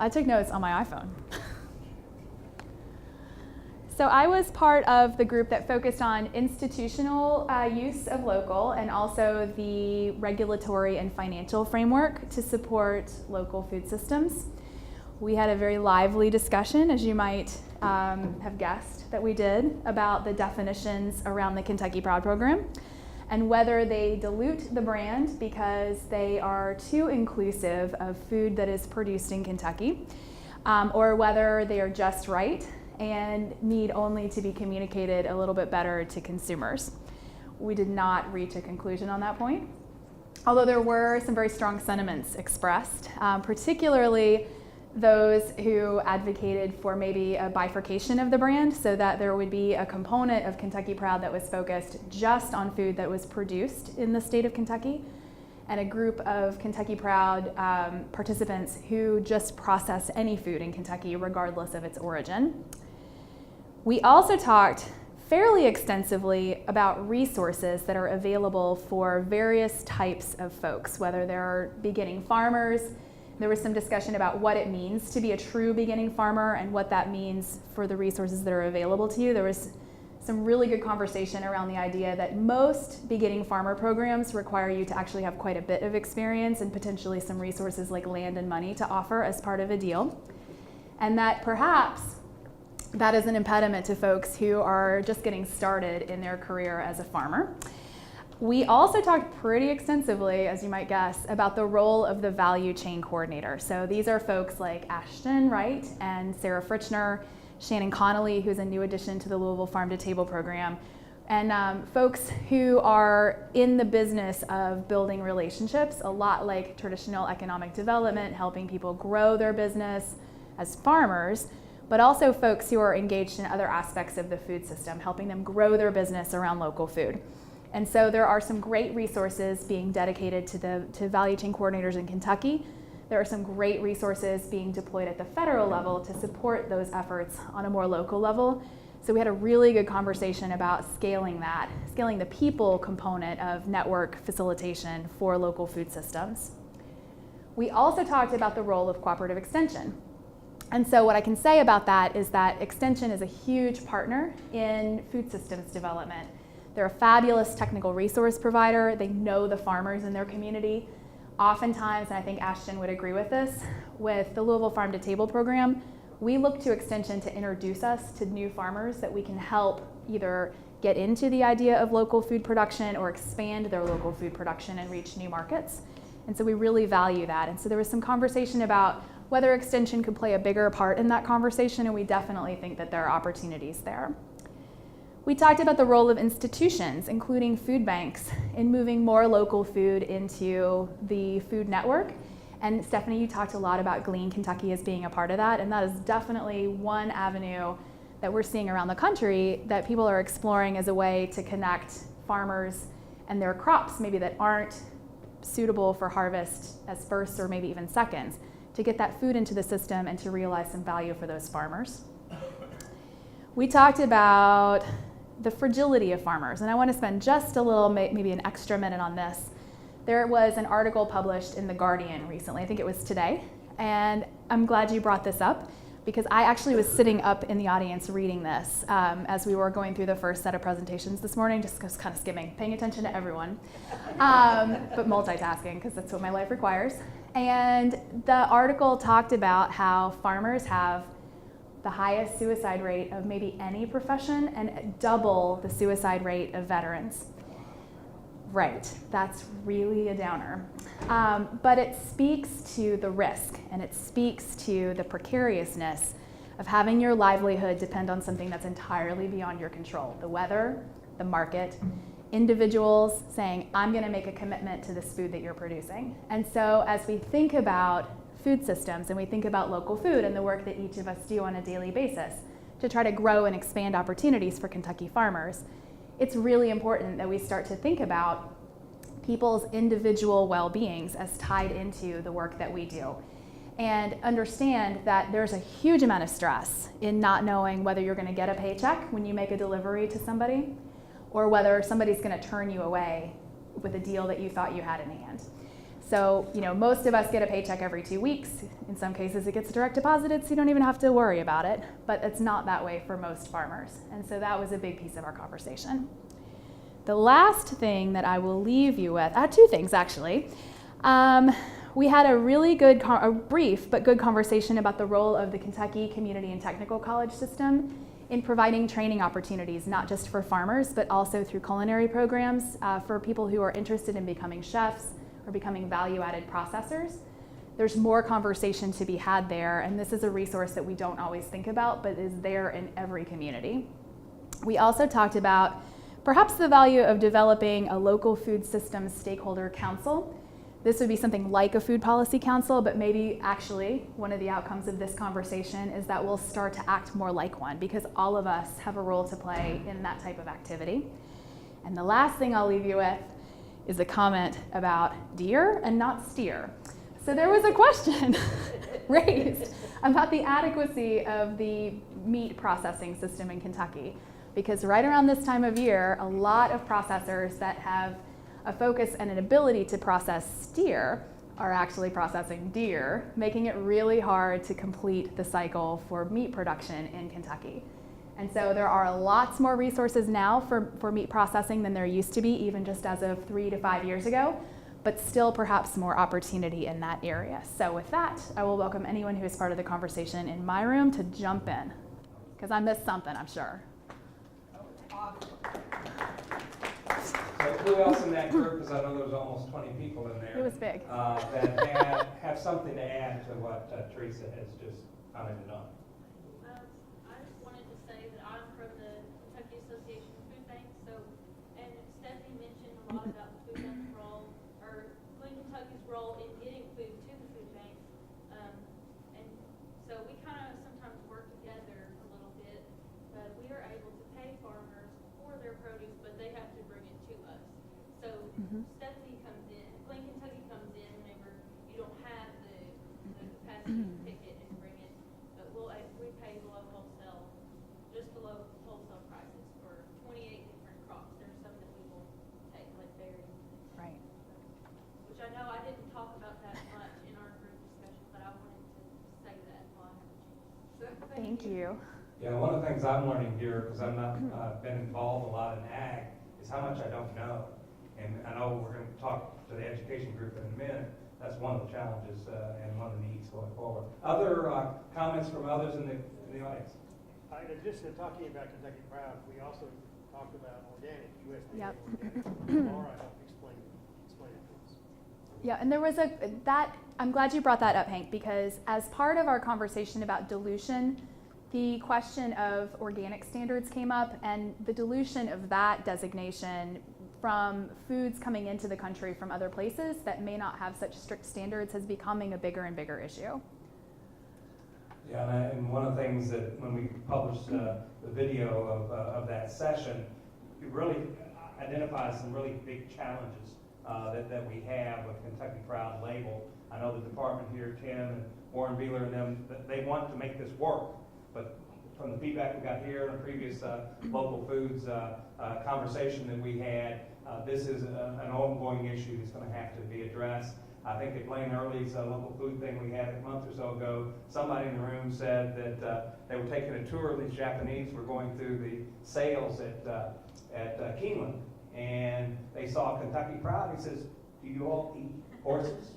I took notes on my iPhone. So I was part of the group that focused on institutional use of local and also the regulatory and financial framework to support local food systems. We had a very lively discussion, as you might have guessed that we did, about the definitions around the Kentucky Proud program and whether they dilute the brand because they are too inclusive of food that is produced in Kentucky, or whether they are just right and need only to be communicated a little bit better to consumers. We did not reach a conclusion on that point, although there were some very strong sentiments expressed, particularly those who advocated for maybe a bifurcation of the brand so that there would be a component of Kentucky Proud that was focused just on food that was produced in the state of Kentucky, and a group of Kentucky Proud participants who just process any food in Kentucky regardless of its origin. We also talked fairly extensively about resources that are available for various types of folks, whether they're beginning farmers. There was some discussion about what it means to be a true beginning farmer and what that means for the resources that are available to you. There was some really good conversation around the idea that most beginning farmer programs require you to actually have quite a bit of experience and potentially some resources like land and money to offer as part of a deal. And that perhaps that is an impediment to folks who are just getting started in their career as a farmer. We also talked pretty extensively, as you might guess, about the role of the value chain coordinator. So these are folks like Ashton Wright and Sarah Fritchner, Shannon Connolly, who's a new addition to the Louisville Farm to Table program, and folks who are in the business of building relationships, a lot like traditional economic development, helping people grow their business as farmers, but also folks who are engaged in other aspects of the food system, helping them grow their business around local food. And so there are some great resources being dedicated to value chain coordinators in Kentucky. There are some great resources being deployed at the federal level to support those efforts on a more local level. So we had a really good conversation about scaling the people component of network facilitation for local food systems. We also talked about the role of cooperative extension. And so what I can say about that is that Extension is a huge partner in food systems development. They're a fabulous technical resource provider. They know the farmers in their community. Oftentimes, and I think Ashton would agree with this, with the Louisville Farm to Table program, we look to Extension to introduce us to new farmers that we can help either get into the idea of local food production or expand their local food production and reach new markets. And so we really value that. And so there was some conversation about whether Extension could play a bigger part in that conversation, and we definitely think that there are opportunities there. We talked about the role of institutions, including food banks, in moving more local food into the food network. And Stephanie, you talked a lot about Glean Kentucky as being a part of that, and that is definitely one avenue that we're seeing around the country that people are exploring as a way to connect farmers and their crops, maybe that aren't suitable for harvest as firsts or maybe even seconds, to get that food into the system and to realize some value for those farmers. We talked about the fragility of farmers, and I want to spend just a little, maybe an extra minute on this. There was an article published in The Guardian recently, I think it was today, and I'm glad you brought this up because I actually was sitting up in the audience reading this as we were going through the first set of presentations this morning, just kind of skimming, paying attention to everyone, but multitasking because that's what my life requires. And the article talked about how farmers have the highest suicide rate of maybe any profession and double the suicide rate of veterans. Right, that's really a downer. But it speaks to the risk and it speaks to the precariousness of having your livelihood depend on something that's entirely beyond your control. The weather, the market, individuals saying, I'm gonna make a commitment to this food that you're producing. And so as we think about food systems and we think about local food and the work that each of us do on a daily basis to try to grow and expand opportunities for Kentucky farmers, it's really important that we start to think about people's individual well-beings as tied into the work that we do. And understand that there's a huge amount of stress in not knowing whether you're gonna get a paycheck when you make a delivery to somebody or whether somebody's gonna turn you away with a deal that you thought you had in hand. So, most of us get a paycheck every 2 weeks. In some cases, it gets direct deposited, so you don't even have to worry about it. But it's not that way for most farmers. And so that was a big piece of our conversation. The last thing that I will leave you with, two things actually. We had a really good, a brief but good conversation about the role of the Kentucky Community and Technical College system in providing training opportunities, not just for farmers, but also through culinary programs for people who are interested in becoming chefs or becoming value-added processors. There's more conversation to be had there, and this is a resource that we don't always think about, but is there in every community. We also talked about perhaps the value of developing a local food systems stakeholder council. This would be something like a food policy council, but maybe actually one of the outcomes of this conversation is that we'll start to act more like one because all of us have a role to play in that type of activity. And the last thing I'll leave you with is a comment about deer and not steer. So there was a question raised about the adequacy of the meat processing system in Kentucky, because right around this time of year, a lot of processors that have a focus and an ability to process steer are actually processing deer, making it really hard to complete the cycle for meat production in Kentucky. And so there are lots more resources now for meat processing than there used to be, even just as of 3 to 5 years ago, but still perhaps more opportunity in that area. So with that, I will welcome anyone who is part of the conversation in my room to jump in, because I missed something, I'm sure. So who else in that group, because I know there was almost 20 people in there. It was big. That have something to add to what Teresa has just commented on. I just wanted to say that I'm from the Kentucky Association of Food Banks, and Stephanie mentioned a lot about the food bank's role, or Clean Kentucky's role in getting food to the food banks. And so we kind of sometimes work together a little bit, but we are able to pay farmers for their produce, but they have to bring it to us. So Stephanie comes in, Clean Kentucky comes in whenever you don't have the capacity to pick it and bring it, but we pay below wholesale, just below wholesale prices for 28 different crops. There's some that we will take, like berries. Right. Which I know I didn't talk about that much in our group discussion, but I wanted to say that while I have a chance. So Thank you. Yeah, one of the things I'm learning here, because I've not been involved a lot in ag, is how much I don't know. And I know we're going to talk to the education group in a minute. That's one of the challenges and one of the needs going forward. Other comments from others in the audience? In addition to talking about Kentucky Proud, we also talked about organic, USDA Yep. organic. Laura helped explain it to us. Yeah, and there was I'm glad you brought that up, Hank, because as part of our conversation about dilution, the question of organic standards came up, and the dilution of that designation from foods coming into the country from other places that may not have such strict standards is becoming a bigger and bigger issue. Yeah, and one of the things that when we published the video of that session, it really identifies some really big challenges that we have with Kentucky Proud label. I know the department here, Tim and Warren Beeler and them, they want to make this work, but from the feedback we got here in a previous local foods conversation that we had, this is an ongoing issue that's going to have to be addressed. I think at Blaine Early's local food thing we had a month or so ago, somebody in the room said that they were taking a tour of these Japanese, were going through the sales at Keeneland, and they saw Kentucky Proud. He says, "Do you all eat horses?"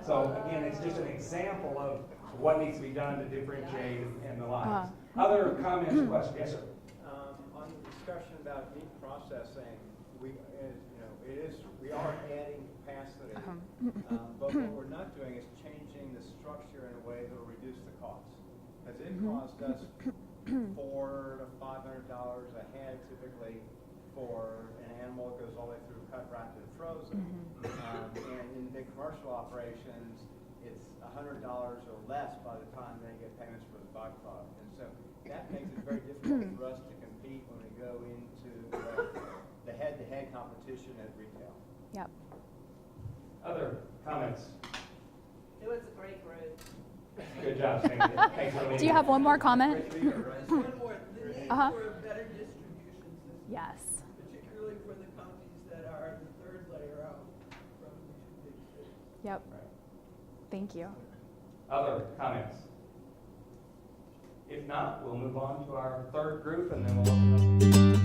So again, it's just an example of what needs to be done to differentiate and the like. Other comments or questions? Yes, sir. On the discussion about meat processing, we are adding capacity, but what we're not doing is changing the structure in a way that will reduce the cost. Because it costs us $400 to $500 a head typically for an animal that goes all the way through cut, wrapped, and frozen. And in big commercial operations, it's $100 or less by the time they get payments for the byproduct. And so that makes it very difficult for us to compete when we go into the head-to-head competition at retail. Yep. Other comments? It was a great group. Good job, thanks for leading. Do you have one more comment? One more. The need for a better distribution system. Yes. Particularly for the counties that are the third layer out from the two big cities. Yep. Right. Thank you. Other comments? If not, we'll move on to our third group and then we'll open up.